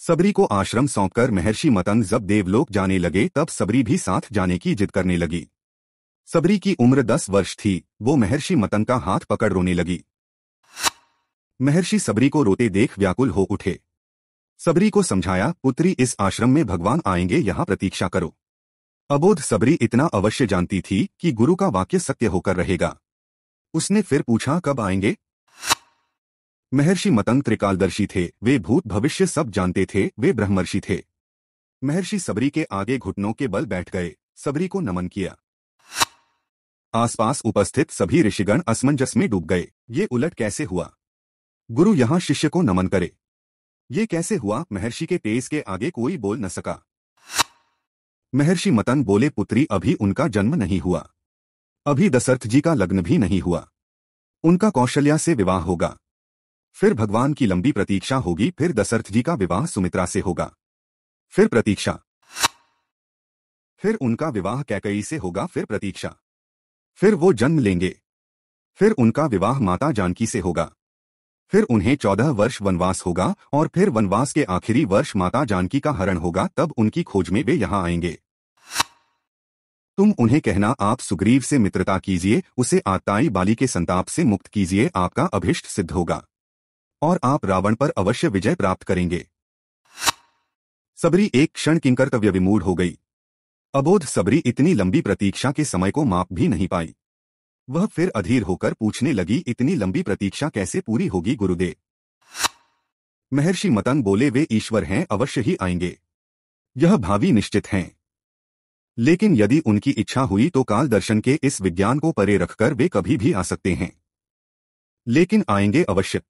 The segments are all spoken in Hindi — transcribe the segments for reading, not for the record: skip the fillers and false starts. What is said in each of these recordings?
सबरी को आश्रम सौंपकर महर्षि मतंग जब देवलोक जाने लगे तब सबरी भी साथ जाने की जिद करने लगी। सबरी की उम्र 10 वर्ष थी। वो महर्षि मतंग का हाथ पकड़ रोने लगी। महर्षि सबरी को रोते देख व्याकुल हो उठे। सबरी को समझाया, पुत्री, इस आश्रम में भगवान आएंगे, यहाँ प्रतीक्षा करो। अबोध सबरी इतना अवश्य जानती थी कि गुरु का वाक्य सत्य होकर रहेगा। उसने फिर पूछा, कब आएंगे? महर्षि मतंग त्रिकालदर्शी थे। वे भूत भविष्य सब जानते थे। वे ब्रह्मर्षि थे। महर्षि सबरी के आगे घुटनों के बल बैठ गए। सबरी को नमन किया। आसपास उपस्थित सभी ऋषिगण असमंजस में डूब गए। ये उलट कैसे हुआ? गुरु यहाँ शिष्य को नमन करे, ये कैसे हुआ? महर्षि के तेज के आगे कोई बोल न सका। महर्षि मतंग बोले, पुत्री, अभी उनका जन्म नहीं हुआ। अभी दशरथ जी का लग्न भी नहीं हुआ। उनका कौशल्या से विवाह होगा, फिर भगवान की लंबी प्रतीक्षा होगी, फिर दशरथ जी का विवाह सुमित्रा से होगा, फिर प्रतीक्षा, फिर उनका विवाह कैकेयी से होगा, फिर प्रतीक्षा, फिर वो जन्म लेंगे, फिर उनका विवाह माता जानकी से होगा, फिर उन्हें 14 वर्ष वनवास होगा और फिर वनवास के आखिरी वर्ष माता जानकी का हरण होगा। तब उनकी खोज में वे यहाँ आएंगे। तुम उन्हें कहना, आप सुग्रीव से मित्रता कीजिए, उसे आताई बाली के संताप से मुक्त कीजिए, आपका अभिष्ट सिद्ध होगा और आप रावण पर अवश्य विजय प्राप्त करेंगे। सबरी एक क्षण किंकर्तव्य विमूढ़ हो गई। अबोध सबरी इतनी लंबी प्रतीक्षा के समय को माप भी नहीं पाई। वह फिर अधीर होकर पूछने लगी, इतनी लंबी प्रतीक्षा कैसे पूरी होगी गुरुदेव? महर्षि मतंग बोले, वे ईश्वर हैं, अवश्य ही आएंगे। यह भावी निश्चित हैं। लेकिन यदि उनकी इच्छा हुई तो काल दर्शन के इस विज्ञान को परे रखकर वे कभी भी आ सकते हैं। लेकिन आएंगे अवश्य।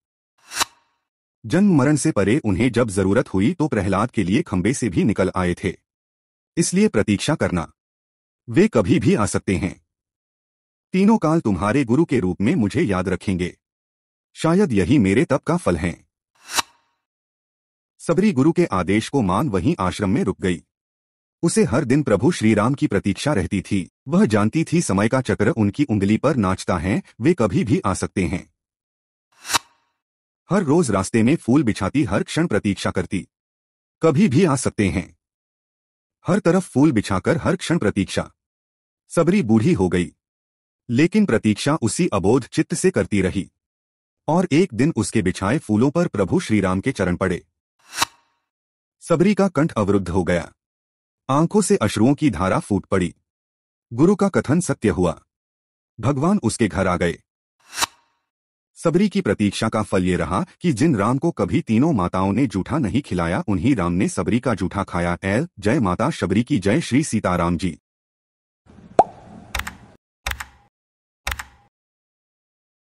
जन्म मरण से परे उन्हें जब जरूरत हुई तो प्रहलाद के लिए खंबे से भी निकल आए थे। इसलिए प्रतीक्षा करना, वे कभी भी आ सकते हैं। तीनों काल तुम्हारे गुरु के रूप में मुझे याद रखेंगे। शायद यही मेरे तप का फल है। सबरी गुरु के आदेश को मान वहीं आश्रम में रुक गई। उसे हर दिन प्रभु श्रीराम की प्रतीक्षा रहती थी। वह जानती थी समय का चक्र उनकी उंगली पर नाचता है, वे कभी भी आ सकते हैं। हर रोज रास्ते में फूल बिछाती, हर क्षण प्रतीक्षा करती, कभी भी आ सकते हैं। हर तरफ फूल बिछाकर हर क्षण प्रतीक्षा। सबरी बूढ़ी हो गई, लेकिन प्रतीक्षा उसी अबोध चित्त से करती रही। और एक दिन उसके बिछाए फूलों पर प्रभु श्रीराम के चरण पड़े। सबरी का कंठ अवरुद्ध हो गया, आंखों से अश्रुओं की धारा फूट पड़ी। गुरु का कथन सत्य हुआ, भगवान उसके घर आ गए। सबरी की प्रतीक्षा का फल ये रहा कि जिन राम को कभी तीनों माताओं ने जूठा नहीं खिलाया, उन्हीं राम ने सबरी का जूठा खाया। जय माता शबरी की जय। श्री सीताराम जी।